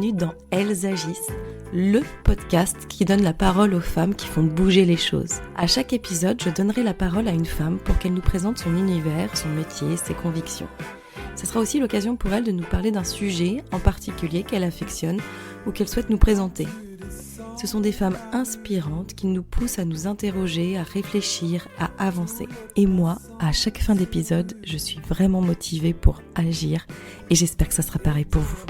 bienvenue dans Elles agissent, le podcast qui donne la parole aux femmes qui font bouger les choses. À chaque épisode, je donnerai la parole à une femme pour qu'elle nous présente son univers, son métier, ses convictions. Ce sera aussi l'occasion pour elle de nous parler d'un sujet en particulier qu'elle affectionne ou qu'elle souhaite nous présenter. Ce sont des femmes inspirantes qui nous poussent à nous interroger, à réfléchir, à avancer. Et moi, à chaque fin d'épisode, je suis vraiment motivée pour agir et j'espère que ça sera pareil pour vous.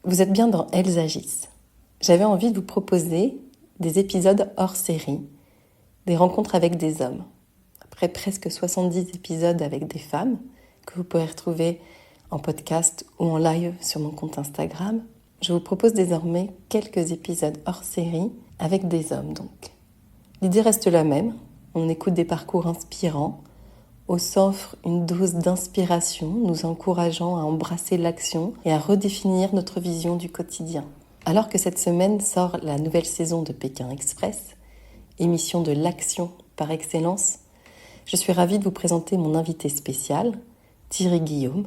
Vous êtes bien dans Elles agissent. J'avais envie de vous proposer des épisodes hors série, des rencontres avec des hommes. Après presque 70 épisodes avec des femmes, que vous pourrez retrouver en podcast ou en live sur mon compte Instagram, je vous propose désormais quelques épisodes hors série avec des hommes donc. L'idée reste la même, on écoute des parcours inspirants, on s'offre une dose d'inspiration, nous encourageant à embrasser l'action et à redéfinir notre vision du quotidien. Alors que cette semaine sort la nouvelle saison de Pékin Express, émission de l'action par excellence, je suis ravie de vous présenter mon invité spécial, Thierry Guillaume,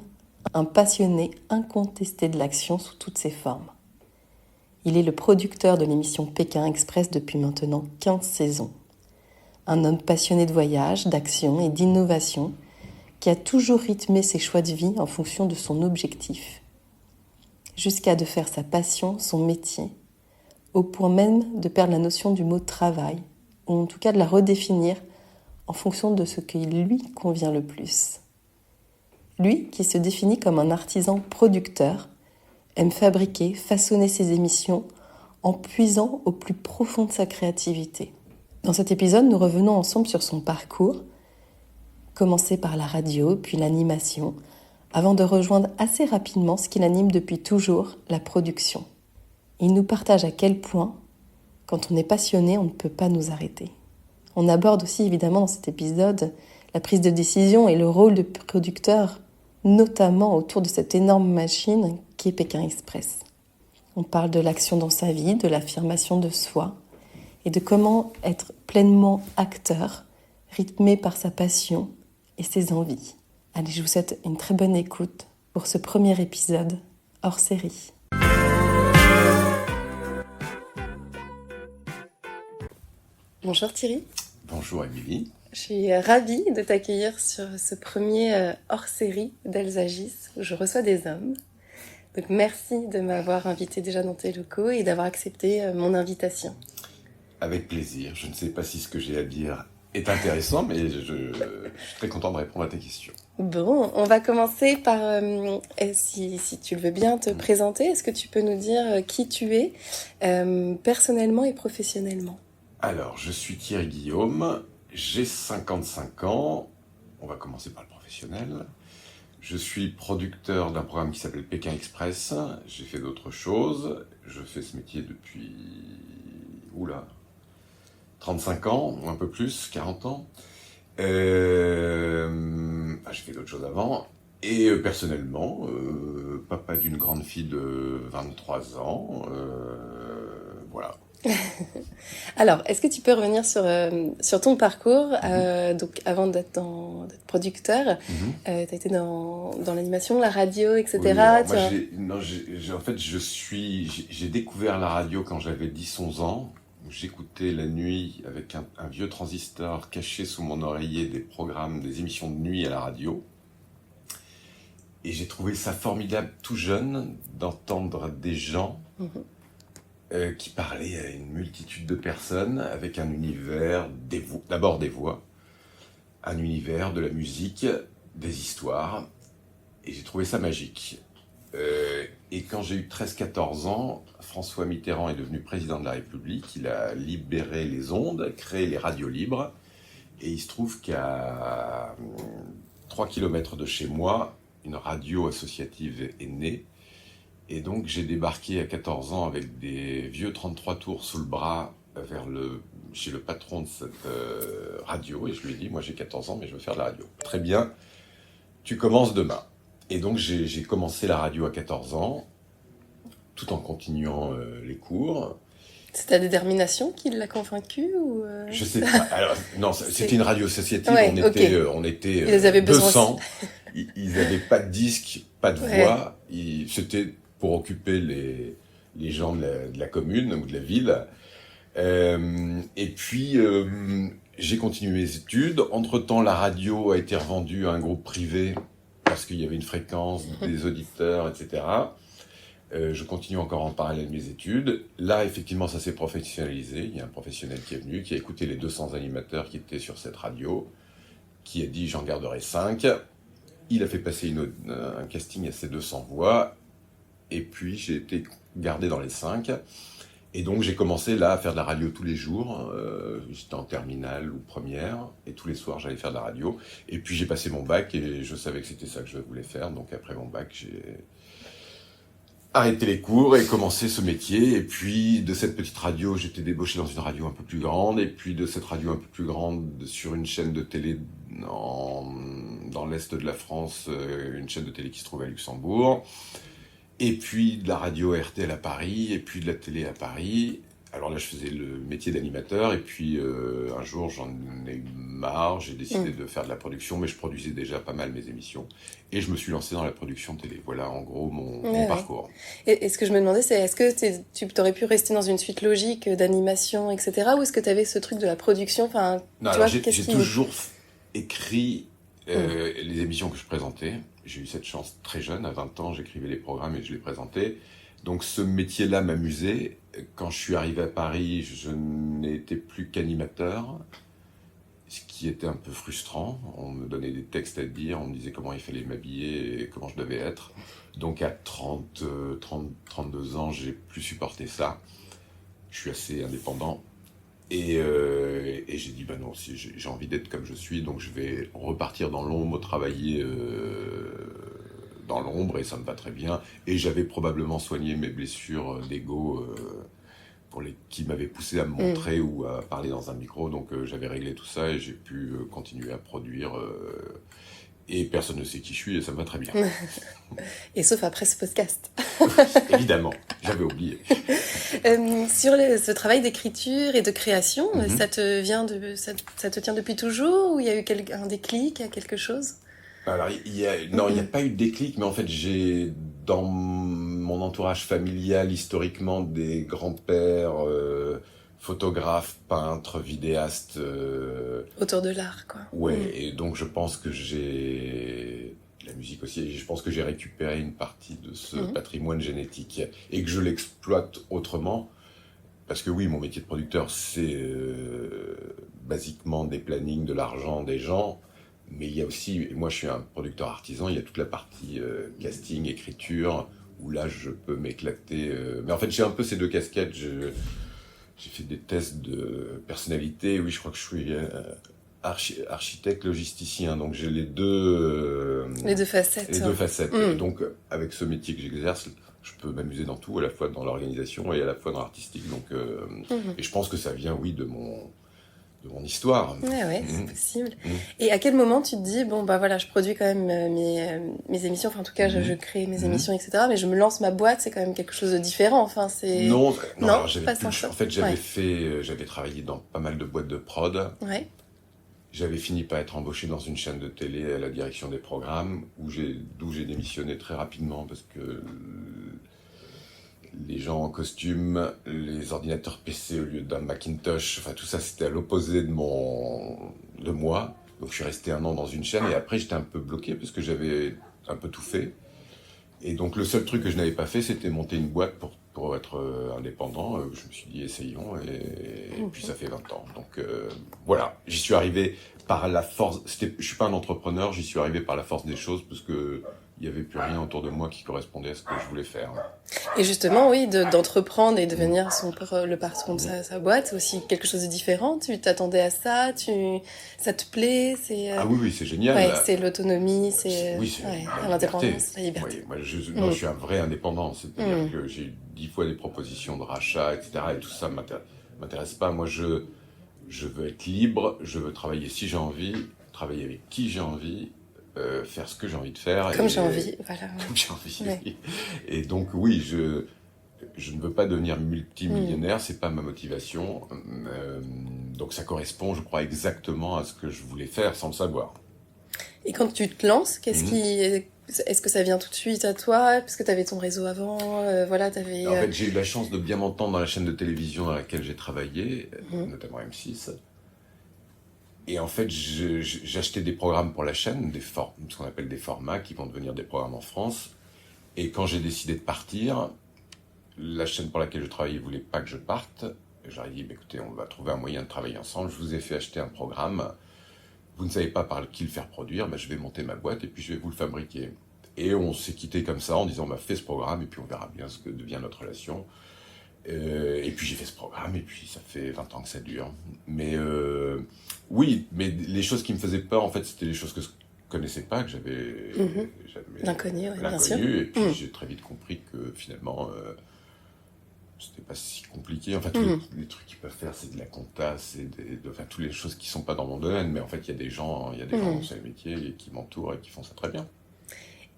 un passionné incontesté de l'action sous toutes ses formes. Il est le producteur de l'émission Pékin Express depuis maintenant 15 saisons. Un homme passionné de voyage, d'action et d'innovation qui a toujours rythmé ses choix de vie en fonction de son objectif, jusqu'à de faire sa passion son métier, au point même de perdre la notion du mot travail, ou en tout cas de la redéfinir en fonction de ce qui lui convient le plus. Lui, qui se définit comme un artisan producteur, aime fabriquer, façonner ses émissions en puisant au plus profond de sa créativité. Dans cet épisode, nous revenons ensemble sur son parcours, commencé par la radio, puis l'animation, avant de rejoindre assez rapidement ce qui l'anime depuis toujours, la production. Il nous partage à quel point, quand on est passionné, on ne peut pas nous arrêter. On aborde aussi évidemment dans cet épisode la prise de décision et le rôle de producteur, notamment autour de cette énorme machine qui est Pékin Express. On parle de l'action dans sa vie, de l'affirmation de soi et de comment être pleinement acteur, rythmé par sa passion et ses envies. Allez, je vous souhaite une très bonne écoute pour ce premier épisode hors série. Bonjour Thierry. Bonjour Émilie. Je suis ravie de t'accueillir sur ce premier hors-série d'Elles agissent où je reçois des hommes. Donc merci de m'avoir invité déjà dans tes locaux et d'avoir accepté mon invitation. Avec plaisir. Je ne sais pas si ce que j'ai à dire est intéressant, mais je suis très content de répondre à tes questions. Bon, on va commencer par, si tu le veux bien, te présenter. Est-ce que tu peux nous dire qui tu es, personnellement et professionnellement ? Alors, je suis Thierry Guillaume. J'ai 55 ans, on va commencer par le professionnel. Je suis producteur d'un programme qui s'appelle Pékin Express. J'ai fait d'autres choses. Je fais ce métier depuis 35 ans, ou un peu plus, 40 ans. J'ai fait d'autres choses avant. Et personnellement, papa d'une grande fille de 23 ans. Voilà. Alors, est-ce que tu peux revenir sur ton parcours donc avant d'être producteur, tu as été dans l'animation, la radio, etc. Oui, alors j'ai découvert la radio quand j'avais 10-11 ans. J'écoutais la nuit avec un vieux transistor caché sous mon oreiller des programmes, des émissions de nuit à la radio. Et j'ai trouvé ça formidable tout jeune d'entendre des gens qui parlaient à une multitude de personnes avec un univers, d'abord des voix, un univers, de la musique, des histoires, et j'ai trouvé ça magique. Et quand j'ai eu 13-14 ans, François Mitterrand est devenu président de la République, il a libéré les ondes, créé les radios libres, et il se trouve qu'à 3 km de chez moi, une radio associative est née. Et donc j'ai débarqué à 14 ans avec des vieux 33 tours sous le bras chez le patron de cette radio. Et je lui ai dit, moi j'ai 14 ans mais je veux faire de la radio. Très bien, tu commences demain. Et donc j'ai commencé la radio à 14 ans, tout en continuant les cours. C'est ta détermination qui l'a convaincu ou Je sais pas. Alors, non, c'était une radio associative, ouais, on était Ils avaient 200. Ils n'avaient pas de disques. pas de voix. C'était pour occuper les gens de la commune ou de la ville. Et puis, j'ai continué mes études. Entre-temps, la radio a été revendue à un groupe privé parce qu'il y avait une fréquence, des auditeurs, etc. Je continue encore en parallèle mes études. Là, effectivement, ça s'est professionnalisé. Il y a un professionnel qui est venu, qui a écouté les 200 animateurs qui étaient sur cette radio, qui a dit « j'en garderai 5 ». Il a fait passer un casting à ces 200 voix. Et puis, j'ai été gardé dans les 5. Et donc, j'ai commencé là à faire de la radio tous les jours. J'étais en terminale ou première. Et tous les soirs, j'allais faire de la radio. Et puis, j'ai passé mon bac et je savais que c'était ça que je voulais faire. Donc, après mon bac, j'ai arrêté les cours et commencé ce métier. Et puis, de cette petite radio, j'étais débauché dans une radio un peu plus grande. Et puis, de cette radio un peu plus grande, sur une chaîne de télé dans l'est de la France, une chaîne de télé qui se trouve à Luxembourg. Et puis de la radio RTL à Paris, et puis de la télé à Paris. Alors là, je faisais le métier d'animateur, et puis un jour, j'en ai eu marre, j'ai décidé de faire de la production, mais je produisais déjà pas mal mes émissions, et je me suis lancé dans la production télé. Voilà, en gros, mon parcours. Et ce que je me demandais, c'est est-ce que tu aurais pu rester dans une suite logique d'animation, etc., ou est-ce que tu avais ce truc de la production, enfin, non, alors j'ai toujours écrit les émissions que je présentais. J'ai eu cette chance très jeune, à 20 ans, j'écrivais les programmes et je les présentais. Donc ce métier-là m'amusait. Quand je suis arrivé à Paris, je n'étais plus qu'animateur, ce qui était un peu frustrant. On me donnait des textes à dire, on me disait comment il fallait m'habiller et comment je devais être. Donc à 32 ans, j'ai plus supporté ça. Je suis assez indépendant. Et j'ai dit, non, si j'ai envie d'être comme je suis, donc je vais repartir dans l'ombre, travailler dans l'ombre, et ça me va très bien. Et j'avais probablement soigné mes blessures d'ego qui m'avaient poussé à me montrer ou à parler dans un micro. Donc j'avais réglé tout ça et j'ai pu continuer à produire. Et personne ne sait qui je suis et ça me va très bien. Et sauf après ce podcast. Évidemment, j'avais oublié. Sur ce travail d'écriture et de création, ça te tient depuis toujours, ou il y a eu un déclic à quelque chose? Alors, il n'y a pas eu de déclic, mais en fait, j'ai dans mon entourage familial, historiquement, des grands-pères, photographes, peintres, vidéastes. Autour de l'art, quoi. Ouais, et donc je pense que j'ai la musique aussi, et je pense que j'ai récupéré une partie de ce patrimoine génétique et que je l'exploite autrement. Parce que oui, mon métier de producteur, c'est basiquement des plannings, de l'argent, des gens. Mais il y a aussi, et moi je suis un producteur artisan, il y a toute la partie casting, écriture, où là je peux m'éclater. Mais en fait, j'ai un peu ces deux casquettes. J'ai fait des tests de personnalité. Oui, je crois que je suis architecte, logisticien. Donc j'ai les deux facettes. Les deux facettes. Et donc avec ce métier que j'exerce, je peux m'amuser dans tout, à la fois dans l'organisation et à la fois dans l'artistique. Donc, et je pense que ça vient, oui, de mon histoire. Ouais, c'est possible. Et à quel moment tu te dis, bon, bah voilà, je produis quand même mes émissions, enfin en tout cas, je crée mes émissions, etc., mais je me lance ma boîte, c'est quand même quelque chose de différent, enfin c'est... Non, alors, en fait, j'avais travaillé dans pas mal de boîtes de prod. Ouais. J'avais fini par être embauché dans une chaîne de télé à la direction des programmes, d'où j'ai démissionné très rapidement, parce que les gens en costume, les ordinateurs PC au lieu d'un Macintosh, enfin tout ça c'était à l'opposé de moi. Donc je suis resté 1 an dans une chaîne et après j'étais un peu bloqué parce que j'avais un peu tout fait. Et donc le seul truc que je n'avais pas fait, c'était monter une boîte pour être indépendant. Je me suis dit essayons et puis ça fait 20 ans. Donc voilà, j'y suis arrivé par la force. Je suis pas un entrepreneur, j'y suis arrivé par la force des choses parce que il n'y avait plus rien autour de moi qui correspondait à ce que je voulais faire. Et justement, oui, d'entreprendre et devenir le patron de sa boîte, c'est aussi quelque chose de différent. Tu t'attendais à ça, ça te plaît, Ah oui, c'est génial. Ouais, c'est l'autonomie, c'est l'indépendance, la liberté. Oui, moi, je suis un vrai indépendant, c'est-à-dire que j'ai eu 10 fois des propositions de rachat, etc. Et tout ça m'intéresse pas. Moi, je veux être libre, je veux travailler si j'ai envie, travailler avec qui j'ai envie, faire ce que j'ai envie de faire. Comme j'ai envie, voilà. Comme j'ai envie, oui. Et donc, oui, je ne veux pas devenir multimillionnaire, c'est pas ma motivation. Donc ça correspond, je crois, exactement à ce que je voulais faire sans le savoir. Et quand tu te lances, qu'est-ce qui Est-ce que ça vient tout de suite à toi? Parce que tu avais ton réseau avant, voilà, tu avais... En fait, j'ai eu la chance de bien m'entendre dans la chaîne de télévision dans laquelle j'ai travaillé, notamment M6. Et en fait, j'achetais des programmes pour la chaîne, ce qu'on appelle des formats qui vont devenir des programmes en France. Et quand j'ai décidé de partir, la chaîne pour laquelle je travaillais ne voulait pas que je parte. J'aurais dit, bah, écoutez, on va trouver un moyen de travailler ensemble. Je vous ai fait acheter un programme. Vous ne savez pas par qui le faire produire, bah, je vais monter ma boîte et puis je vais vous le fabriquer. Et on s'est quitté comme ça en disant, bah, fais ce programme et puis on verra bien ce que devient notre relation. Et puis j'ai fait ce programme et puis ça fait 20 ans que ça dure. Mais oui, mais les choses qui me faisaient peur, en fait, c'était les choses que je connaissais pas, que j'avais L'inconnu, oui, bien sûr. Et puis j'ai très vite compris que finalement, c'était pas si compliqué. En fait, les trucs qu'ils peuvent faire, c'est de la compta, enfin, toutes les choses qui sont pas dans mon domaine. Mais en fait, il y a des gens dans ce métier et qui m'entourent et qui font ça très bien.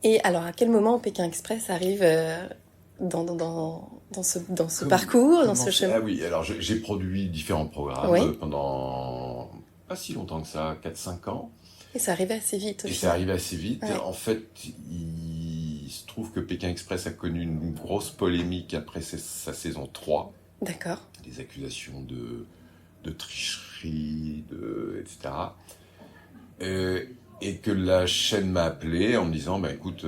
Et alors, à quel moment Pékin Express arrive dans ce parcours, dans ce chemin? Ah oui, alors j'ai produit différents programmes pendant pas si longtemps que ça, 4-5 ans. Et ça arrivait assez vite. Et ça arrivait assez vite. Ouais. En fait, il se trouve que Pékin Express a connu une grosse polémique après sa saison 3. D'accord. Des accusations de tricherie, etc. Et que la chaîne m'a appelé en me disant, bah, écoute,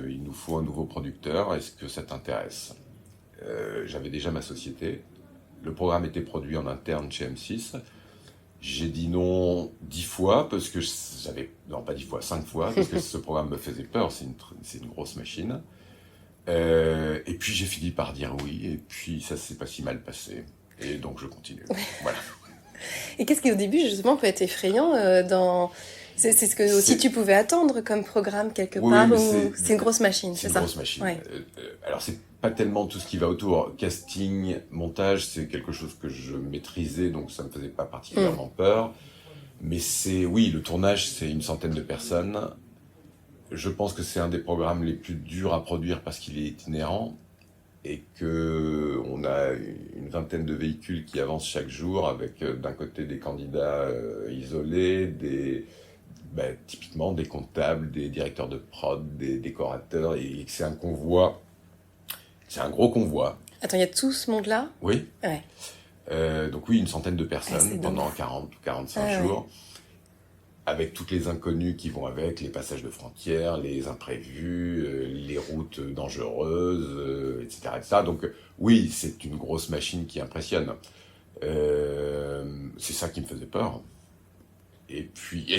il nous faut un nouveau producteur, est-ce que ça t'intéresse? J'avais déjà ma société. Le programme était produit en interne chez M6. J'ai dit non 10 fois, parce que non pas 10 fois, 5 fois, parce que ce programme me faisait peur, c'est une grosse machine. Et puis j'ai fini par dire oui, et puis ça s'est pas si mal passé. Et donc je continue. Voilà. Et qu'est-ce qui au début justement peut être effrayant dans... C'est ce que aussi tu pouvais attendre comme programme quelque part, ou c'est une grosse machine, c'est ça? C'est une grosse machine. Ouais. Alors c'est pas tellement tout ce qui va autour. Casting, montage, c'est quelque chose que je maîtrisais, donc ça me faisait pas particulièrement peur. Mais oui, le tournage, c'est une centaine de personnes. Je pense que c'est un des programmes les plus durs à produire parce qu'il est itinérant et que on a une vingtaine de véhicules qui avancent chaque jour avec d'un côté des candidats isolés, typiquement des comptables, des directeurs de prod, des décorateurs, et c'est un convoi. C'est un gros convoi. Attends, il y a tout ce monde-là? Oui. Ouais. Donc oui, une centaine de personnes pendant 40 ou 45 jours. Ouais. Avec toutes les inconnues qui vont avec, les passages de frontières, les imprévus, les routes dangereuses, etc., etc. Donc oui, c'est une grosse machine qui impressionne. C'est ça qui me faisait peur. Et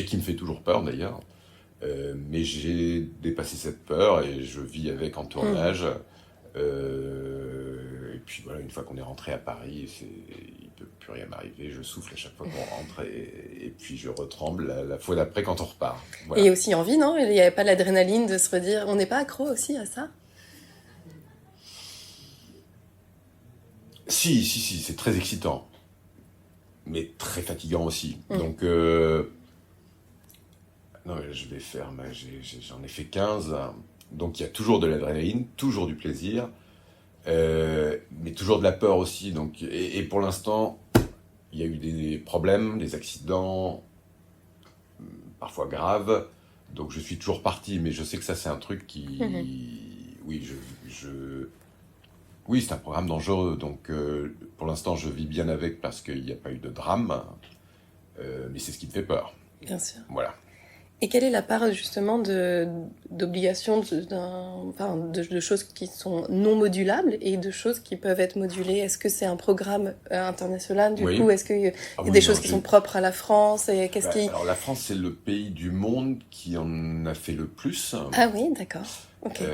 qui me fait toujours peur d'ailleurs. Mais j'ai dépassé cette peur et je vis avec en tournage. Et puis voilà, une fois qu'on est rentré à Paris, il ne peut plus rien m'arriver, je souffle à chaque fois qu'on rentre et puis je retremble la fois d'après quand on repart. Voilà. Et il y a aussi envie, non? Il n'y avait pas l'adrénaline de se redire, on n'est pas accro aussi à ça? Si, c'est très excitant, mais très fatigant aussi. Donc, non, je vais faire, j'en ai fait 15, donc il y a toujours de l'adrénaline, toujours du plaisir. Mais toujours de la peur aussi. Donc, et pour l'instant, il y a eu des problèmes, des accidents, parfois graves. Donc je suis toujours parti, mais je sais que ça c'est un truc qui... Oui, oui, c'est un programme dangereux. Donc pour l'instant, je vis bien avec parce qu'il n'y a pas eu de drame. Mais c'est ce qui me fait peur. Bien sûr. Voilà. Et quelle est la part justement d'obligations, de choses qui sont non modulables et de choses qui peuvent être modulées? Est-ce que c'est un programme international du coup? Est-ce qu'il y a des choses qui sont propres à la France? Et Alors la France, c'est le pays du monde qui en a fait le plus. Ah oui, d'accord. Okay.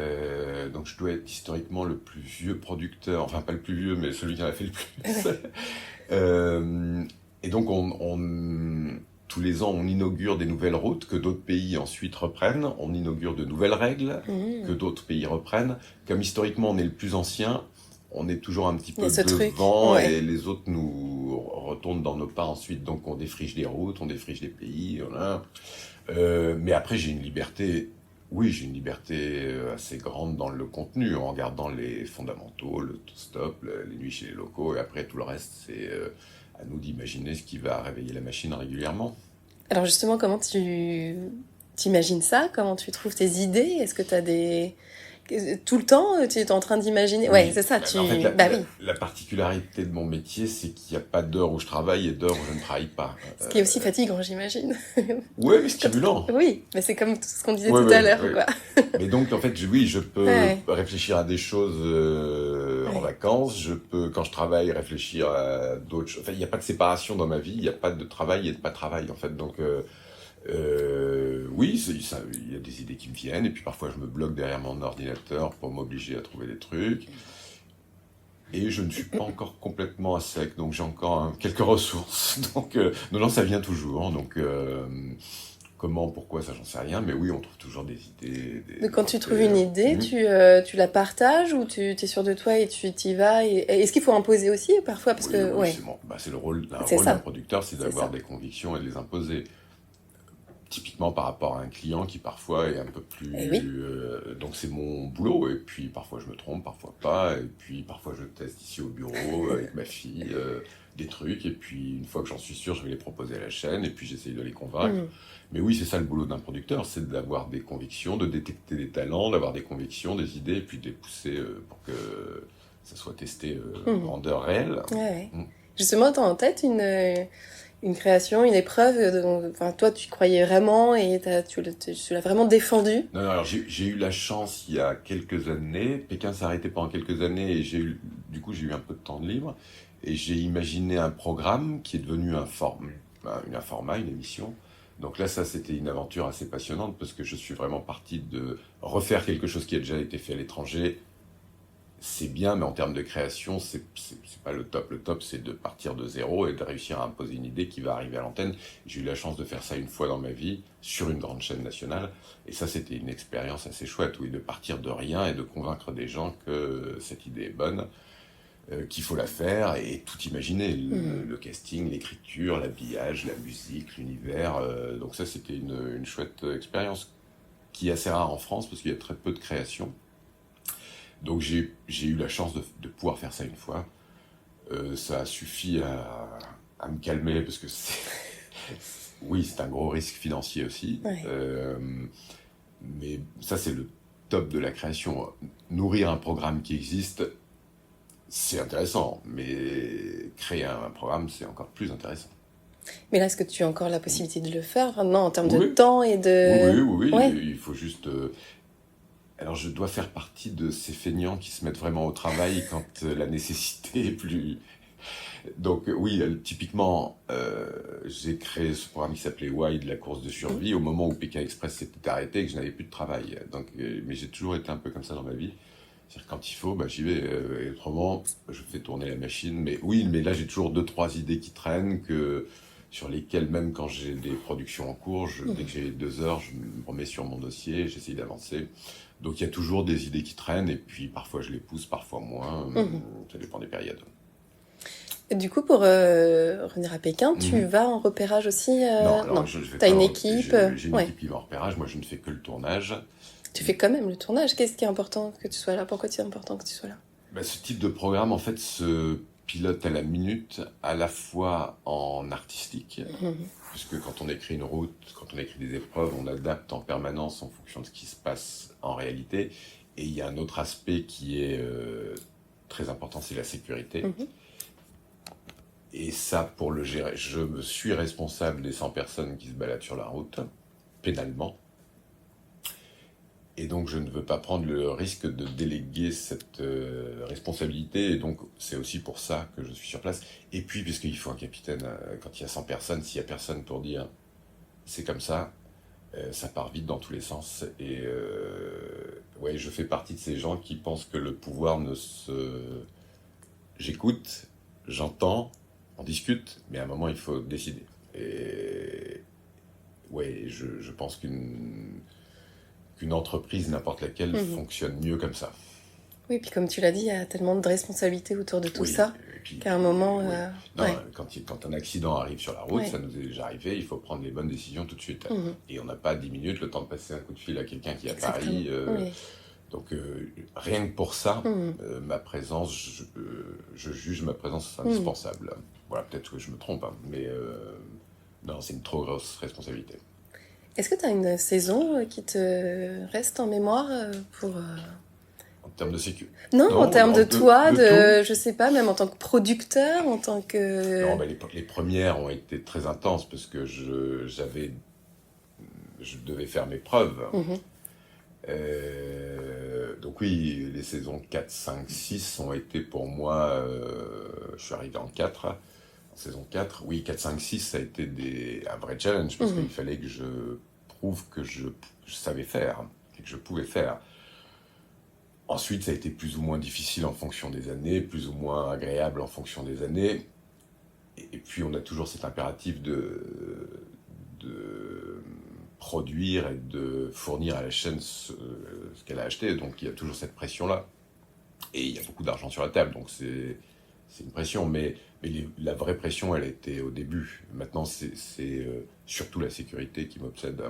Donc je dois être historiquement le plus vieux producteur, enfin pas le plus vieux, mais celui qui en a fait le plus. Et donc tous les ans, on inaugure des nouvelles routes que d'autres pays ensuite reprennent. On inaugure de nouvelles règles que d'autres pays reprennent. Comme historiquement, on est le plus ancien, on est toujours un petit peu devant et les autres nous retournent dans nos pas ensuite. Donc on défriche des routes, on défriche des pays. Voilà. Mais après, j'ai une liberté assez grande dans le contenu, en regardant les fondamentaux, le stop, les nuits chez les locaux, et après tout le reste, c'est... à nous d'imaginer ce qui va réveiller la machine régulièrement. Alors justement, comment tu t'imagines ça? Comment tu trouves tes idées? Est-ce que tu as des... Tout le temps, tu es en train d'imaginer? Ouais, Oui. c'est ça, En fait, oui. la particularité de mon métier, c'est qu'il n'y a pas d'heure où je travaille et d'heure où je ne travaille pas. Ce qui est aussi fatigant, j'imagine. Ouais, mais stimulant. Oui, mais c'est comme tout ce qu'on disait Ouais, tout à ouais, l'heure, ouais. quoi. Mais donc, en fait, oui, je peux Ouais, réfléchir à des choses en ouais. vacances. Je peux, quand je travaille, réfléchir à d'autres choses. Enfin, il n'y a pas de séparation dans ma vie. Il n'y a pas de travail et de pas travail, en fait. Donc, oui, il y a des idées qui me viennent. Et puis, parfois, je me bloque derrière mon ordinateur pour m'obliger à trouver des trucs. Et je ne suis pas encore complètement à sec, donc j'ai encore quelques ressources. Donc, non, ça vient toujours. Donc, comment, pourquoi, ça, j'en sais rien. Mais oui, on trouve toujours des idées. Donc quand tu trouves une idée, tu la partages ou tu es sûr de toi et tu y vas et est-ce qu'il faut imposer aussi parfois parce Oui, que oui, ouais, c'est le rôle c'est d'un ça, producteur, c'est c'est d'avoir ça. des convictions et de les imposer. Typiquement par rapport à un client qui parfois est un peu Et oui. plus... donc c'est mon boulot, et puis parfois je me trompe, parfois pas, et puis parfois je teste ici au bureau avec ma fille des trucs, et puis une fois que j'en suis sûr, je vais les proposer à la chaîne, et puis j'essaye de les convaincre. Mm. Mais oui, c'est ça le boulot d'un producteur, c'est d'avoir des convictions, de détecter des talents, d'avoir des convictions, des idées, et puis de les pousser pour que ça soit testé Mm. grandeur réelle. Ouais, ouais. Mm. Justement, t'as en tête une création, une épreuve dont enfin, toi tu croyais vraiment et tu l'as vraiment défendu. Non, non, alors j'ai eu la chance il y a quelques années, Pékin s'est arrêté pendant quelques années et du coup j'ai eu un peu de temps de libre et j'ai imaginé un programme qui est devenu un format, une émission. Donc là, ça c'était une aventure assez passionnante parce que je suis vraiment parti de refaire quelque chose qui a déjà été fait à l'étranger. C'est bien, mais en termes de création, c'est pas le top. Le top, c'est de partir de zéro et de réussir à imposer une idée qui va arriver à l'antenne. J'ai eu la chance de faire ça une fois dans ma vie, sur une grande chaîne nationale. Et ça, c'était une expérience assez chouette, oui, de partir de rien et de convaincre des gens que cette idée est bonne, qu'il faut la faire et tout imaginer. Mm. Le casting, l'écriture, l'habillage, la musique, l'univers. Donc ça, c'était une chouette expérience qui est assez rare en France parce qu'il y a très peu de création. Donc j'ai eu la chance de pouvoir faire ça une fois. Ça a suffi à me calmer parce que oui, c'est un gros risque financier aussi. Ouais. Mais ça, c'est le top de la création. Nourrir un programme qui existe, c'est intéressant, mais créer un programme, c'est encore plus intéressant. Mais là, est-ce que tu as encore la possibilité de le faire vraiment en termes de Oui, temps et de... oui, Ouais. il faut juste... Alors je dois faire partie de ces feignants qui se mettent vraiment au travail quand la nécessité est plus... Donc oui, typiquement, j'ai créé ce programme qui s'appelait Wide, la course de survie, au moment où Pékin Express s'était arrêté et que je n'avais plus de travail. Donc, mais j'ai toujours été un peu comme ça dans ma vie. C'est-à-dire quand il faut, bah, j'y vais. Et autrement, je fais tourner la machine. Mais oui, mais là j'ai toujours 2, 3 idées qui traînent, sur lesquelles même quand j'ai des productions en cours, dès que j'ai 2 heures, je me remets sur mon dossier, j'essaye d'avancer. Donc il y a toujours des idées qui traînent et puis parfois je les pousse, parfois moins. Ça dépend des périodes. Et du coup, pour revenir à Pékin, tu vas en repérage aussi Non, alors non. je fais T'as pas. une équipe J'ai une ouais. équipe qui va en repérage. Moi, je ne fais que le tournage. Tu fais quand même le tournage. Qu'est-ce qui est important que tu sois là? Pourquoi c'est important que tu sois là? Bah, ce type de programme, en fait, se pilote à la minute, à la fois en artistique, Mhm. puisque quand on écrit une route, quand on écrit des épreuves, on adapte en permanence en fonction de ce qui se passe en réalité. Et il y a un autre aspect qui est très important, c'est la sécurité. Mhm. Et ça, pour le gérer, je me suis responsable des 100 personnes qui se baladent sur la route, pénalement. Et donc, je ne veux pas prendre le risque de déléguer cette responsabilité. Et donc, c'est aussi pour ça que je suis sur place. Et puis, puisqu'il faut un capitaine, quand il y a 100 personnes, s'il n'y a personne pour dire c'est comme ça part vite dans tous les sens. Et ouais, je fais partie de ces gens qui pensent que le pouvoir ne se... J'écoute, j'entends, on discute, mais à un moment, il faut décider. Et ouais, je pense qu'une entreprise, n'importe laquelle, fonctionne mieux comme ça. Oui, puis comme tu l'as dit, il y a tellement de responsabilités autour de tout Oui, ça et puis, qu'à un moment... oui. Non, ouais. quand un accident arrive sur la route, Ouais. ça nous est déjà arrivé, il faut prendre les bonnes décisions tout de suite. Mhm. Et on n'a pas 10 minutes le temps de passer un coup de fil à quelqu'un qui est à Exactement. Paris. Oui. Donc rien que pour ça, Mhm. ma présence, je juge ma présence indispensable. Voilà, peut-être que je me trompe, hein, mais non, c'est une trop grosse responsabilité. Est-ce que tu as une saison qui te reste en mémoire pour... En termes de sécu. Non, en termes de toi, de je sais pas, même en tant que producteur, en tant que... Non, les premières ont été très intenses parce que je devais faire mes preuves. Mhm. Donc oui, les saisons 4, 5, 6 ont été pour moi... je suis arrivé en 4, en saison 4. Oui, 4, 5, 6, ça a été un vrai challenge parce qu'il fallait que je prouve que je savais faire et que je pouvais faire. Ensuite, ça a été plus ou moins difficile en fonction des années, plus ou moins agréable en fonction des années. Et puis, on a toujours cet impératif de produire et de fournir à la chaîne ce qu'elle a acheté. Donc, il y a toujours cette pression-là. Et il y a beaucoup d'argent sur la table, donc c'est une pression. Mais la vraie pression, elle a été au début. Maintenant, c'est surtout la sécurité qui m'obsède.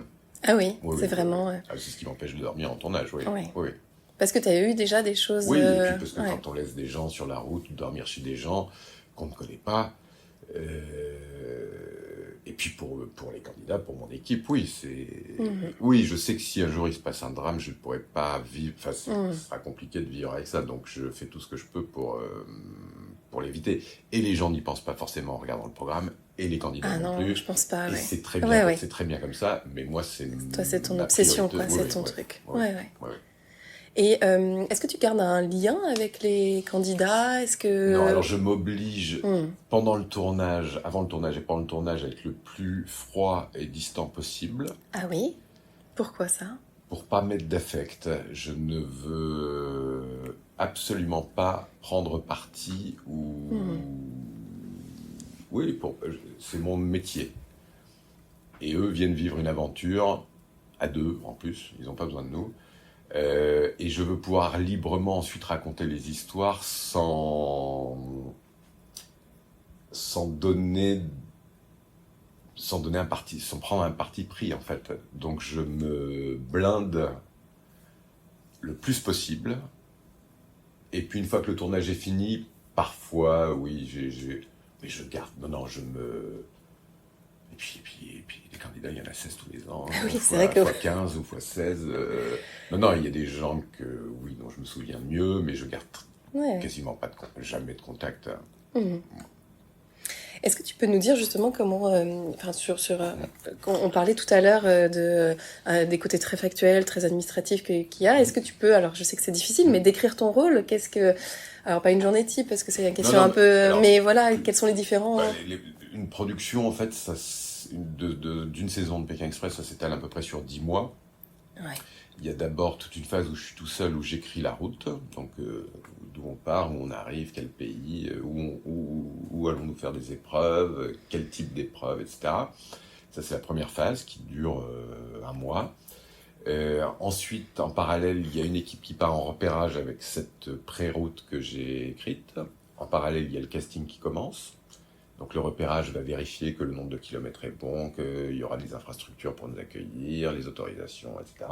Ah oui, Oui, c'est oui, vraiment... oui. Ah, c'est ce qui m'empêche de dormir en tournage, oui. Oui. Oui. Parce que tu as eu déjà des choses... Oui, et puis parce que ouais. quand on laisse des gens sur la route, dormir chez des gens qu'on ne connaît pas, et puis pour les candidats, pour mon équipe, oui, oui, je sais que si un jour il se passe un drame, je ne pourrais pas vivre, enfin, ce sera compliqué de vivre avec ça, donc je fais tout ce que je peux pour l'éviter. Et les gens n'y pensent pas forcément en regardant le programme, et les candidats non plus. Je pense pas, et ouais. c'est très bien, ouais. C'est très bien comme ça, mais moi, Toi, c'est ton ma obsession, priorité. quoi, c'est ton truc. Ouais. Et est-ce que tu gardes un lien avec les candidats? Est-ce que... Non, alors je m'oblige pendant le tournage, avant le tournage et pendant le tournage, à être le plus froid et distant possible. Ah oui? Pourquoi ça? Pour pas mettre d'affect. Je ne veux absolument pas prendre parti ou... Oui, c'est mon métier. Et eux viennent vivre une aventure, à deux en plus, ils n'ont pas besoin de nous. Et je veux pouvoir librement ensuite raconter les histoires sans prendre un parti pris en fait. Donc je me blinde le plus possible. Et puis une fois que le tournage est fini, parfois oui, mais je garde. Non, je me. Et puis les candidats, il y en a 16 tous les ans. Oui, c'est vrai que... fois 15 ou fois 16. Non, il y a des gens dont je me souviens mieux, mais je garde quasiment jamais de contact. Est-ce que tu peux nous dire justement comment, on parlait tout à l'heure des côtés très factuels, très administratifs qu'il y a. Est-ce que tu peux, alors je sais que c'est difficile, mais décrire ton rôle? Alors pas une journée type parce que c'est une question un peu, alors, mais voilà, quels sont les différents... Une production en fait, d'une saison de Pékin Express, ça s'étale à peu près sur 10 mois. Ouais. Il y a d'abord toute une phase où je suis tout seul, où j'écris la route, donc d'où on part, où on arrive, quel pays, où allons-nous faire des épreuves, quel type d'épreuves, etc. Ça, c'est la première phase qui dure un mois. Ensuite, en parallèle, il y a une équipe qui part en repérage avec cette pré-route que j'ai écrite. En parallèle, il y a le casting qui commence. Donc le repérage va vérifier que le nombre de kilomètres est bon, qu'il y aura des infrastructures pour nous accueillir, les autorisations, etc.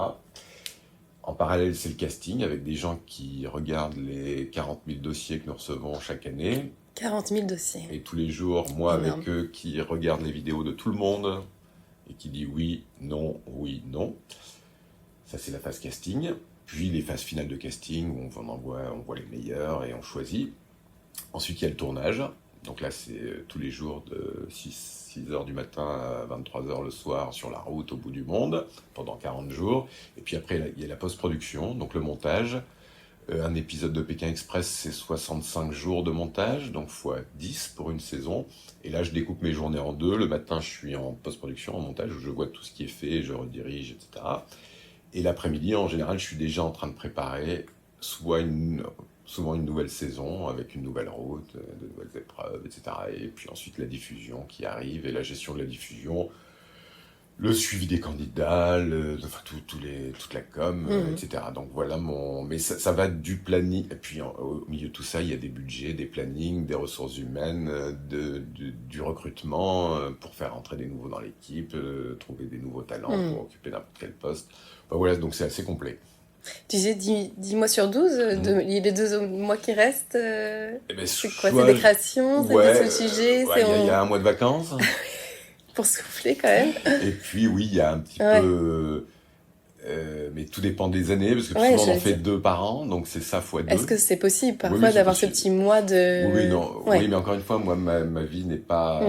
En parallèle, c'est le casting avec des gens qui regardent les 40 000 dossiers que nous recevons chaque année. 40 000 dossiers. Et tous les jours, moi avec eux, qui regardent les vidéos de tout le monde et qui dit oui, non. Ça, c'est la phase casting. Puis les phases finales de casting où on voit les meilleurs et on choisit. Ensuite, il y a le tournage. Donc là, c'est tous les jours de 6h du matin à 23h le soir sur la route au bout du monde, pendant 40 jours. Et puis après, il y a la post-production, donc le montage. Un épisode de Pékin Express, c'est 65 jours de montage, donc fois 10 pour une saison. Et là, je découpe mes journées en deux. Le matin, je suis en post-production, en montage, où je vois tout ce qui est fait, je redirige, etc. Et l'après-midi, en général, je suis déjà en train de préparer souvent une nouvelle saison avec une nouvelle route, de nouvelles épreuves, etc. Et puis ensuite la diffusion qui arrive et la gestion de la diffusion, le suivi des candidats, toute la com, etc. Donc voilà mais ça va du planning. Et puis au milieu de tout ça, il y a des budgets, des plannings, des ressources humaines, du recrutement pour faire entrer des nouveaux dans l'équipe, trouver des nouveaux talents pour occuper n'importe quel poste. Enfin, voilà, donc c'est assez complet. Tu disais 10 mois sur 12, les 2 mois qui restent, c'est quoi? C'est des créations, c'est des sujets? Il y a un mois de vacances. Pour souffler quand même. Et puis oui, il y a un petit peu... mais tout dépend des années, parce que souvent on en fait 2 par an, donc c'est ça fois 2. Est-ce que c'est possible parfois Oui, d'avoir ce petit mois de... Oui, mais encore une fois, moi, ma vie n'est pas...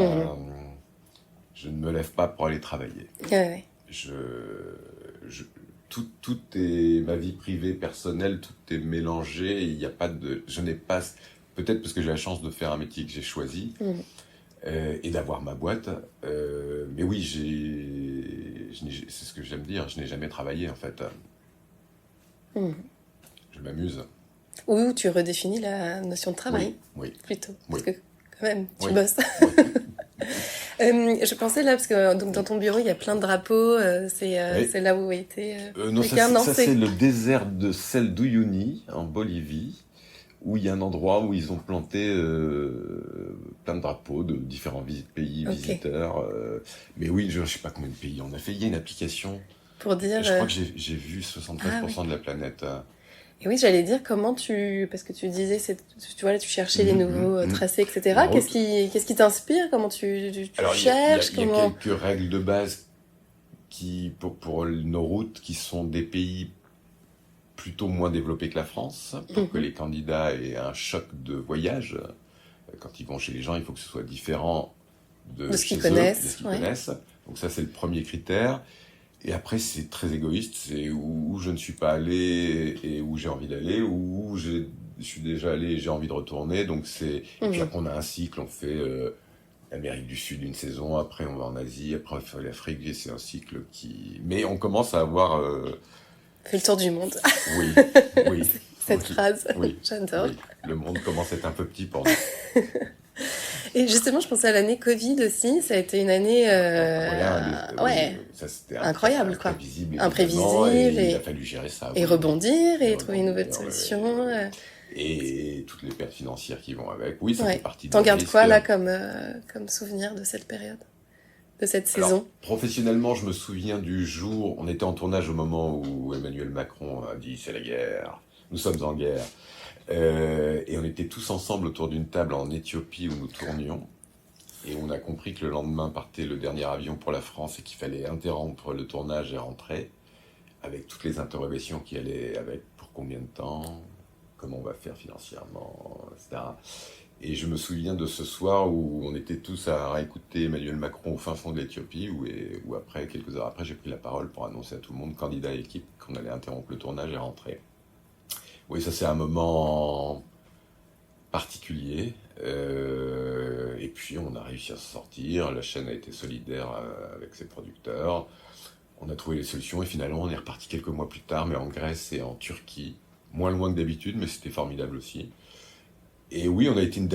Je ne me lève pas pour aller travailler. Ouais. Tout est... Ma vie privée, personnelle, tout est mélangé. Il n'y a pas de... Je n'ai pas... Peut-être parce que j'ai la chance de faire un métier que j'ai choisi et d'avoir ma boîte. Mais oui, c'est ce que j'aime dire. Je n'ai jamais travaillé, en fait. Je m'amuse. Ou tu redéfinis la notion de travail, oui. plutôt. Oui. Parce que, quand même, tu Oui. bosses. Je pensais là, parce que donc, dans ton bureau, il y a plein de drapeaux. C'est là où était non, ça c'est le désert de sel d'Uyuni, en Bolivie, où il y a un endroit où ils ont planté plein de drapeaux de différents pays, visiteurs. Mais oui, je ne sais pas combien de pays on a fait. Il y a une application. Pour dire... Je crois que j'ai vu 73% de la planète. Et oui, j'allais dire comment parce que tu disais, tu vois, là, tu cherchais les nouveaux tracés, etc. Qu'est-ce qui t'inspire? Comment tu cherches? Il y a quelques règles de base pour nos routes qui sont des pays plutôt moins développés que la France, pour que les candidats aient un choc de voyage. Quand ils vont chez les gens, il faut que ce soit différent de ce qu'ils connaissent. Donc ça, c'est le premier critère. Et après, c'est très égoïste, c'est où je ne suis pas allé et où j'ai envie d'aller, ou où je suis déjà allé et j'ai envie de retourner. Donc et puis après, on a un cycle, on fait l'Amérique du Sud une saison, après on va en Asie, après on fait l'Afrique, et c'est un cycle qui... Mais on commence à avoir... Fait le tour du monde. Oui. Cette phrase, j'adore. Oui. Le monde commence à être un peu petit pour nous. Et justement, je pensais à l'année Covid aussi. Ça a été une année, ça, c'était incroyable, quoi. Imprévisible. Et il a fallu gérer ça. Et rebondir et trouver une nouvelle solution. Et toutes les pertes financières qui vont avec. Oui, ça fait partie de T'en gardes quoi là comme souvenir de cette période, de cette saison? Alors, professionnellement, je me souviens du jour. On était en tournage au moment où Emmanuel Macron a dit c'est la guerre. Nous sommes en guerre. Et on était tous ensemble autour d'une table en Éthiopie où nous tournions. Et on a compris que le lendemain partait le dernier avion pour la France et qu'il fallait interrompre le tournage et rentrer, avec toutes les interrogations qui allaient avec, pour combien de temps, comment on va faire financièrement, etc. Et je me souviens de ce soir où on était tous à écouter Emmanuel Macron au fin fond de l'Éthiopie, où après, quelques heures après, j'ai pris la parole pour annoncer à tout le monde, candidat et équipe, qu'on allait interrompre le tournage et rentrer. Oui, ça c'est un moment particulier. Et puis on a réussi à s'en sortir. La chaîne a été solidaire avec ses producteurs. On a trouvé les solutions et finalement on est reparti quelques mois plus tard, mais en Grèce et en Turquie. Moins loin que d'habitude, mais c'était formidable aussi. Et oui, on a été une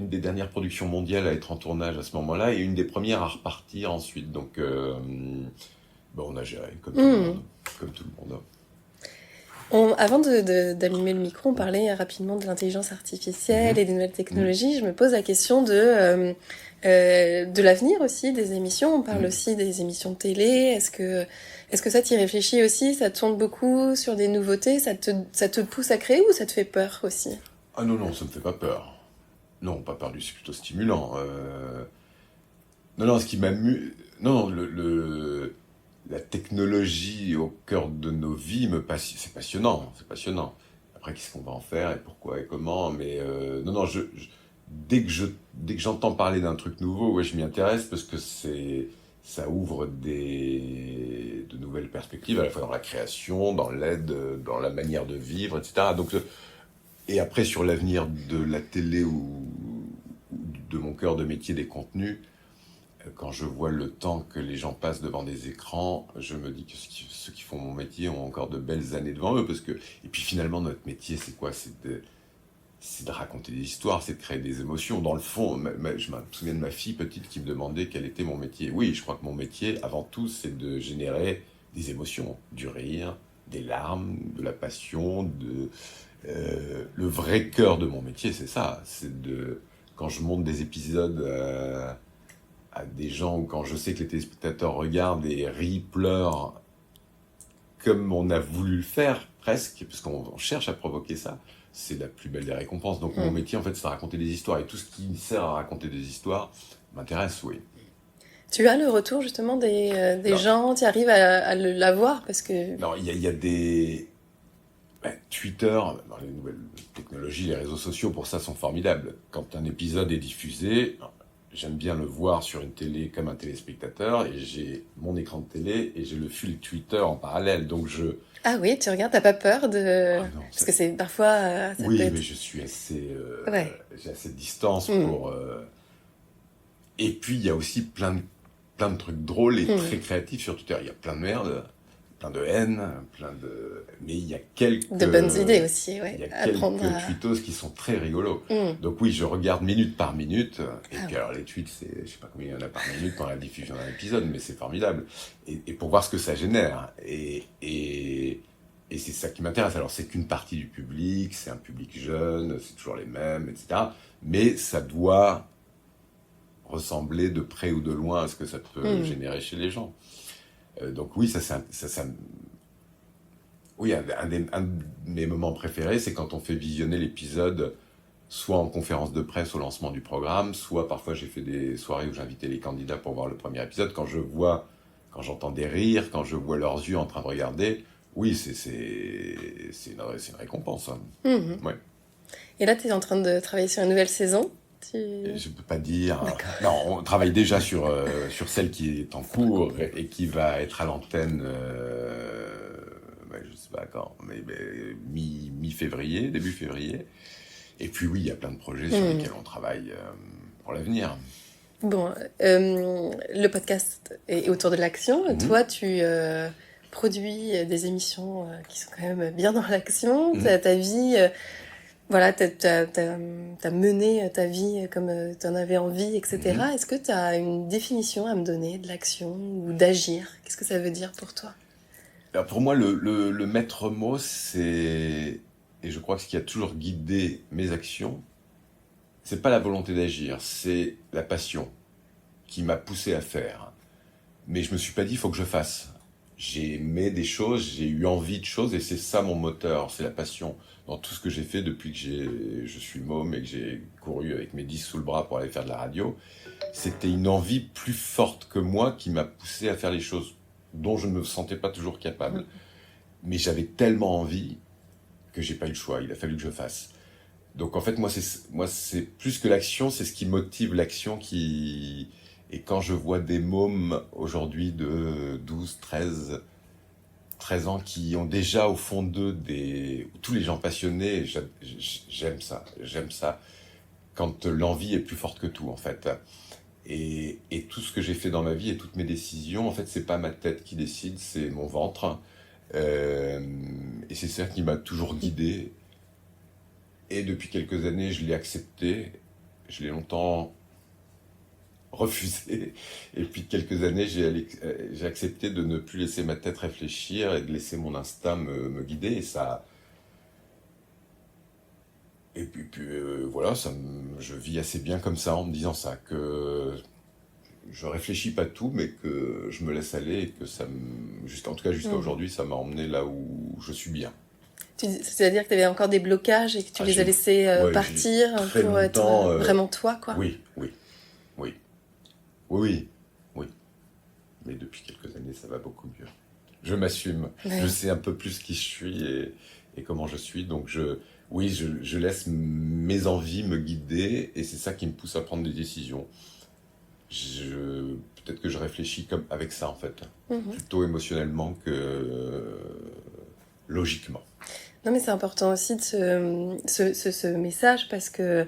des dernières productions mondiales à être en tournage à ce moment-là et une des premières à repartir ensuite. Donc on a géré comme tout le monde. Avant d'allumer le micro, on parlait rapidement de l'intelligence artificielle et des nouvelles technologies. Je me pose la question de l'avenir aussi des émissions. On parle aussi des émissions de télé. Est-ce que ça t'y réfléchis aussi? Ça tourne beaucoup sur des nouveautés? Ça te pousse à créer ou ça te fait peur aussi? Ah non, ça me fait pas peur. Non, pas peur, c'est plutôt stimulant. Non, ce qui m'amuse... Non, la technologie au cœur de nos vies c'est passionnant. Après, qu'est-ce qu'on va en faire et pourquoi et comment? Mais dès que j'entends parler d'un truc nouveau, je m'y intéresse parce que ça ouvre de nouvelles perspectives, à la fois dans la création, dans l'aide, dans la manière de vivre, etc. Donc, et après, sur l'avenir de la télé ou de mon cœur de métier des contenus, quand je vois le temps que les gens passent devant des écrans, je me dis que ceux qui font mon métier ont encore de belles années devant eux. Et puis finalement, notre métier, c'est quoi? C'est de raconter des histoires, c'est de créer des émotions. Dans le fond, je me souviens de ma fille petite qui me demandait quel était mon métier. Oui, je crois que mon métier, avant tout, c'est de générer des émotions, du rire, des larmes, de la passion. Le vrai cœur de mon métier, c'est ça. Quand je monte des épisodes... à des gens où quand je sais que les téléspectateurs regardent et rient, pleurent, comme on a voulu le faire, presque, parce qu'on cherche à provoquer ça, c'est la plus belle des récompenses. Donc mon métier, en fait, c'est de raconter des histoires. Et tout ce qui sert à raconter des histoires, m'intéresse, oui. Tu as le retour justement des gens, tu arrives à l'avoir parce que... Non, il y a des... Twitter, dans les nouvelles technologies, les réseaux sociaux, pour ça, sont formidables. Quand un épisode est diffusé, j'aime bien le voir sur une télé comme un téléspectateur, et j'ai mon écran de télé et j'ai le fil Twitter en parallèle. Donc Ah oui, tu regardes, t'as pas peur de... Ah non, Parce que c'est parfois... ça oui, peut être... mais je suis assez... Ouais. J'ai assez de distance pour... Et puis, il y a aussi plein de trucs drôles et très créatifs sur Twitter. Il y a plein de merde, plein de haine, mais il y a quelques... De bonnes idées aussi, ouais. Il y a Apprendre quelques tweetos qui sont très rigolos. Donc oui, je regarde minute par minute. Et puis alors les tweets, je sais pas combien il y en a par minute dans la diffusion d'un épisode, mais c'est formidable. Et pour voir ce que ça génère. Et c'est ça qui m'intéresse. Alors c'est qu'une partie du public, c'est un public jeune, c'est toujours les mêmes, etc. Mais ça doit ressembler de près ou de loin à ce que ça peut générer chez les gens. Donc oui, oui, un de mes moments préférés, c'est quand on fait visionner l'épisode, soit en conférence de presse au lancement du programme, soit parfois j'ai fait des soirées où j'invitais les candidats pour voir le premier épisode. Quand j'entends des rires, quand je vois leurs yeux en train de regarder, oui, c'est une récompense. Hein. Ouais. Et là, tu es en train de travailler sur une nouvelle saison. Je ne peux pas dire. Non, on travaille déjà sur celle qui est en cours et qui va être à l'antenne, je ne sais pas quand, mais mi-février, début février. Et puis oui, il y a plein de projets sur lesquels on travaille pour l'avenir. Bon, le podcast est autour de l'action. Toi, tu produis des émissions qui sont quand même bien dans l'action. Ta vie... Voilà, t'as mené ta vie comme t'en avais envie, etc. Est-ce que t'as une définition à me donner de l'action ou d'agir? Qu'est-ce que ça veut dire pour toi? Alors pour moi, le maître mot, et je crois que ce qui a toujours guidé mes actions, c'est pas la volonté d'agir, c'est la passion qui m'a poussé à faire. Mais je me suis pas dit, il faut que je fasse. J'ai aimé des choses, j'ai eu envie de choses, et c'est ça mon moteur, c'est la passion. Dans tout ce que j'ai fait depuis que je suis môme et que j'ai couru avec mes 10 sous le bras pour aller faire de la radio, c'était une envie plus forte que moi qui m'a poussé à faire les choses dont je ne me sentais pas toujours capable. Mais j'avais tellement envie que j'ai pas eu le choix, il a fallu que je fasse. Donc en fait, moi c'est plus que l'action, c'est ce qui motive l'action qui... Et quand je vois des mômes aujourd'hui de 12, 13 ans qui ont déjà au fond d'eux tous les gens passionnés, j'aime ça. Quand l'envie est plus forte que tout, en fait. Et tout ce que j'ai fait dans ma vie et toutes mes décisions, en fait, c'est pas ma tête qui décide, c'est mon ventre. Et c'est ça qui m'a toujours guidé. Et depuis quelques années, je l'ai accepté. Je l'ai longtemps refusé. Et puis quelques années, j'ai accepté de ne plus laisser ma tête réfléchir et de laisser mon instinct me guider. Et ça... Et puis voilà, je vis assez bien comme ça en me disant ça, que je réfléchis pas tout, mais que je me laisse aller et que en tout cas jusqu'à aujourd'hui, ça m'a emmené là où je suis bien. C'est-à-dire que tu avais encore des blocages et que tu les as laissés partir pour être vraiment toi, quoi. Oui. Mais depuis quelques années, ça va beaucoup mieux. Je m'assume. Ouais. Je sais un peu plus qui je suis et comment je suis. Donc je laisse mes envies me guider et c'est ça qui me pousse à prendre des décisions. Peut-être que je réfléchis avec ça, en fait. Plutôt émotionnellement que logiquement. Non, mais c'est important aussi de ce message parce que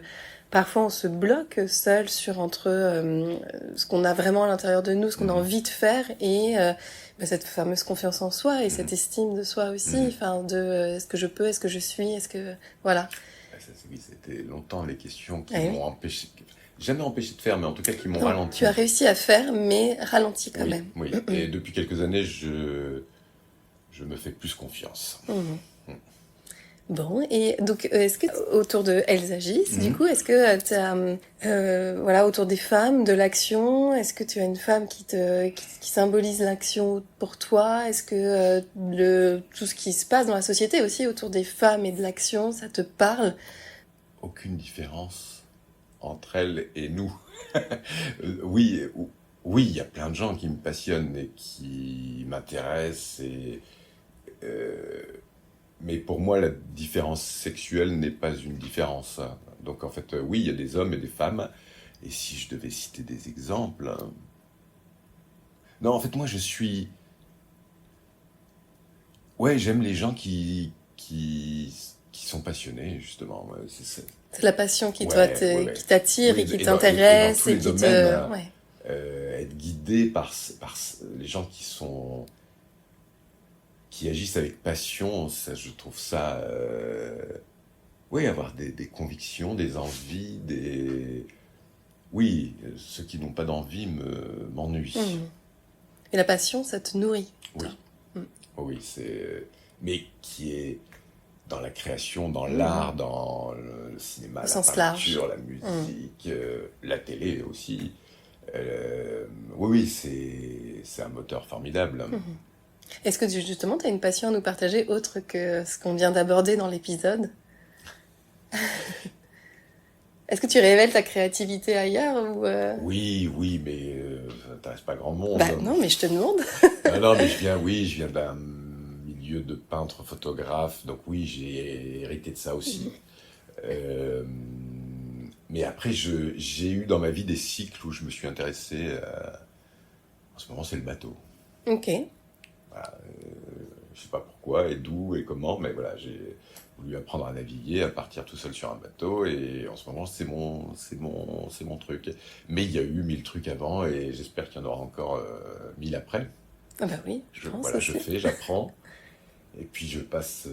parfois on se bloque seul entre ce qu'on a vraiment à l'intérieur de nous, ce qu'on a envie de faire et cette fameuse confiance en soi et cette estime de soi aussi, est-ce que je peux, est-ce que je suis, est-ce que... Voilà. Oui, c'était longtemps les questions qui m'ont empêché... Jamais empêché de faire, mais en tout cas qui m'ont ralenti. Tu as réussi à faire, mais ralenti quand même. Oui, et depuis quelques années, je me fais plus confiance. Bon, et donc, est-ce que autour de Elles agissent, du coup, est-ce que tu as, autour des femmes, de l'action, est-ce que tu as une femme qui symbolise l'action pour toi? Est-ce que tout ce qui se passe dans la société aussi autour des femmes et de l'action, ça te parle? Aucune différence entre elles et nous. Oui, oui, il y a plein de gens qui me passionnent et qui m'intéressent. Euh, mais pour moi, la différence sexuelle n'est pas une différence. Donc en fait, oui, il y a des hommes et des femmes. Et si je devais citer des exemples, non, en fait, moi, je suis. Ouais, j'aime les gens qui sont passionnés, justement. Ouais, C'est la passion ouais, ouais, ouais. qui t'attire et Oui, qui et dans t'intéresse tous les et qui domaines, te... Ouais. être guidé par les gens qui agissent avec passion, ça, je trouve ça. Oui, avoir des convictions, des envies, des. Oui, ceux qui n'ont pas d'envie m'ennuient. Mhm. Et la passion, ça te nourrit, toi. Oui, Mhm. oui, c'est. Mais qui est dans la création, dans Mhm. l'art, dans le cinéma, Au la sens large. peinture, la Mhm. musique, la télé aussi. Oui, oui, c'est un moteur formidable. Mhm. Est-ce que justement, tu as une passion à nous partager autre que ce qu'on vient d'aborder dans l'épisode? Est-ce que tu révèles ta créativité ailleurs ou Oui, oui, mais ça n'intéresse pas grand Bah monde. non, mais je te demande. Non, non, mais oui, je viens d'un milieu de peintre, photographe, donc oui, j'ai hérité de ça aussi. Euh, mais après, j'ai eu dans ma vie des cycles où je me suis intéressé. En ce moment, c'est le bateau. Ok. Voilà, je sais pas pourquoi et d'où et comment, mais voilà, j'ai voulu apprendre à naviguer, à partir tout seul sur un bateau, et en ce moment, c'est mon truc. Mais il y a eu 1000 trucs avant, et j'espère qu'il y en aura encore 1000 après. Ah bah oui, je pense Voilà, je aussi. fais, j'apprends, et puis je passe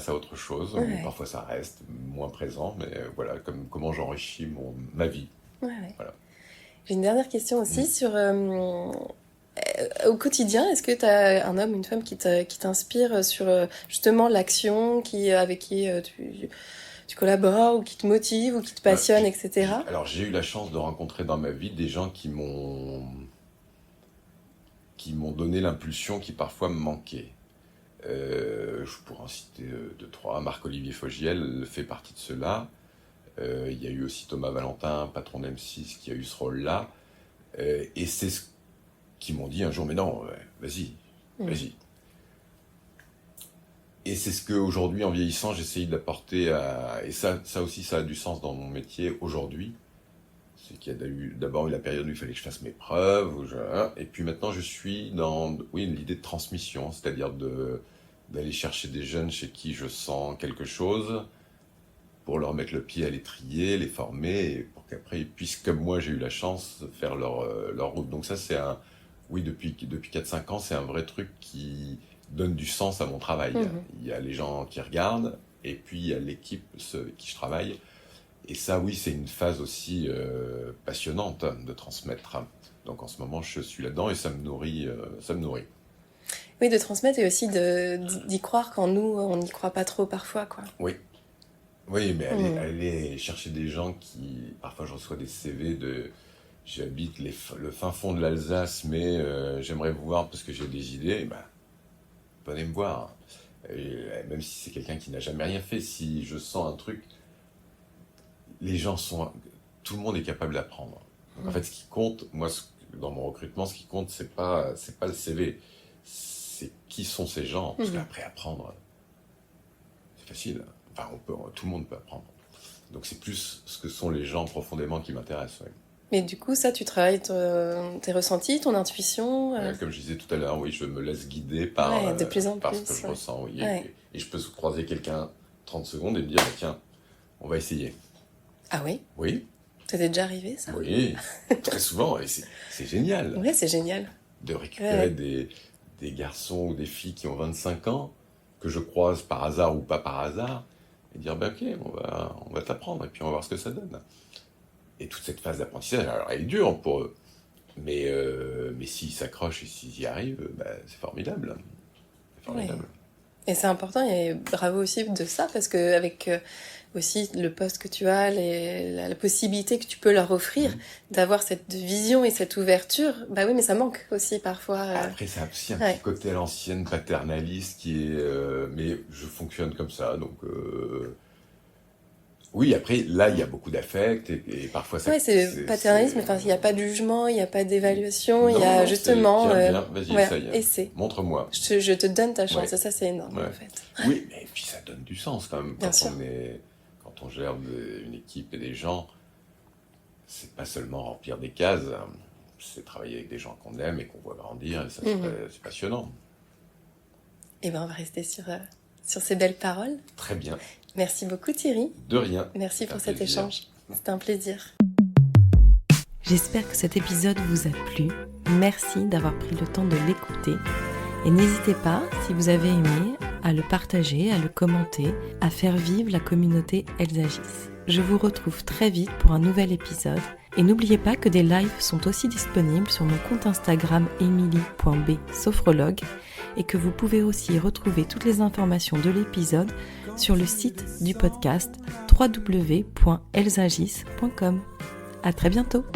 à autre chose, ou Ouais, parfois ça reste moins présent, mais voilà, comment j'enrichis ma vie. ouais, ouais. Voilà. J'ai une dernière question aussi Mm. sur au quotidien, est-ce que tu as un homme, une femme qui t'inspire sur justement l'action, avec qui tu collabores, ou qui te motive, ou qui te Bah, passionne, etc. alors j'ai eu la chance de rencontrer dans ma vie des gens qui m'ont donné l'impulsion qui parfois me manquait. Je pourrais en citer deux, trois. Marc-Olivier Fogiel fait partie de ceux-là. Il y a eu aussi Thomas Valentin, patron d'M6, qui a eu ce rôle-là. Et c'est ce qu'ils m'ont dit un jour, mais non, vas-y, Mm. vas-y. Et c'est ce qu'aujourd'hui, en vieillissant, j'essaye d'apporter à. Et ça aussi, ça a du sens dans mon métier aujourd'hui. C'est qu'il y a d'abord eu la période où il fallait que je fasse mes preuves, et puis maintenant je suis dans, oui, l'idée de transmission, c'est-à-dire d'aller chercher des jeunes chez qui je sens quelque chose, pour leur mettre le pied à l'étrier, les former, et pour qu'après ils puissent, comme moi j'ai eu la chance, faire leur route. Donc ça c'est oui, depuis 4-5 ans, c'est un vrai truc qui donne du sens à mon travail. Mhm. Il y a les gens qui regardent, et puis il y a l'équipe, ceux avec qui je travaille. Et ça, oui, c'est une phase aussi passionnante de transmettre. Donc en ce moment, je suis là-dedans et ça me nourrit, ça me nourrit. Oui, de transmettre et aussi d'y croire quand nous, on n'y croit pas trop parfois, quoi. Oui, oui, mais Mm. aller chercher des gens qui, parfois, je reçois des CV de, j'habite le fin fond de l'Alsace, mais j'aimerais vous voir parce que j'ai des idées. Eh ben, venez me voir. Et, même si c'est quelqu'un qui n'a jamais rien fait, si je sens un truc, les gens sont, tout le monde est capable d'apprendre. Donc en fait, ce qui compte, moi, dans mon recrutement, ce qui compte, c'est pas le CV, c'est qui sont ces gens. Parce Mhm. qu'après apprendre, c'est facile. Enfin, tout le monde peut apprendre. Donc c'est plus ce que sont les gens profondément qui m'intéressent. Ouais. Mais du coup, ça, tu travailles tes ressentis, ton intuition. Comme je disais tout à l'heure, oui, je me laisse guider Ouais, de plus en par ce que plus. je Ouais. ressens. Oui, Ouais. et je peux croiser quelqu'un 30 secondes et me dire, bah, tiens, on va essayer. Ah oui? Oui, Ça t'est déjà arrivé, ça? oui, très souvent, et c'est génial. Ouais, c'est génial. De Ouais, récupérer ouais. des garçons ou des filles qui ont 25 ans, que je croise par hasard ou pas par hasard, et dire, ben ok, on va t'apprendre, et puis on va voir ce que ça donne. Et toute cette phase d'apprentissage, alors elle est dure pour eux, mais s'ils s'accrochent et s'ils y arrivent, ben, c'est formidable. C'est Ouais. formidable. Et c'est important et bravo aussi de ça parce que avec aussi le poste que tu as, la possibilité que tu peux leur offrir Mhm. d'avoir cette vision et cette ouverture, bah oui, mais ça manque aussi parfois. Après, ça a aussi un petit Ouais. côté à l'ancienne paternaliste qui est. Mais je fonctionne comme ça, donc Oui, après, là, il y a beaucoup d'affect et parfois ça... Ouais, c'est paternalisme, enfin, il n'y a pas de jugement, il n'y a pas d'évaluation, il y Non, a non, justement... Viens, vas-y, ouais, essaye. essaie. Montre-moi. Je te donne ta chance, Ouais. et ça c'est énorme Ouais. en fait. Oui, mais puis ça donne du sens quand même. Bien sûr. Quand on gère une équipe et des gens, c'est pas seulement remplir des cases, hein, c'est travailler avec des gens qu'on aime et qu'on voit grandir, et ça c'est passionnant. Et ben on va rester sur ces belles paroles. Très bien. Merci beaucoup Thierry. De rien. Merci pour cet plaisir. échange. C'était un plaisir. J'espère que cet épisode vous a plu. Merci d'avoir pris le temps de l'écouter. Et n'hésitez pas, si vous avez aimé, à le partager, à le commenter, à faire vivre la communauté Elles agissent. Je vous retrouve très vite pour un nouvel épisode. Et n'oubliez pas que des lives sont aussi disponibles sur mon compte Instagram emily.b-sophrologue et que vous pouvez aussi retrouver toutes les informations de l'épisode sur le site du podcast www.ellesagissent.com. À très bientôt.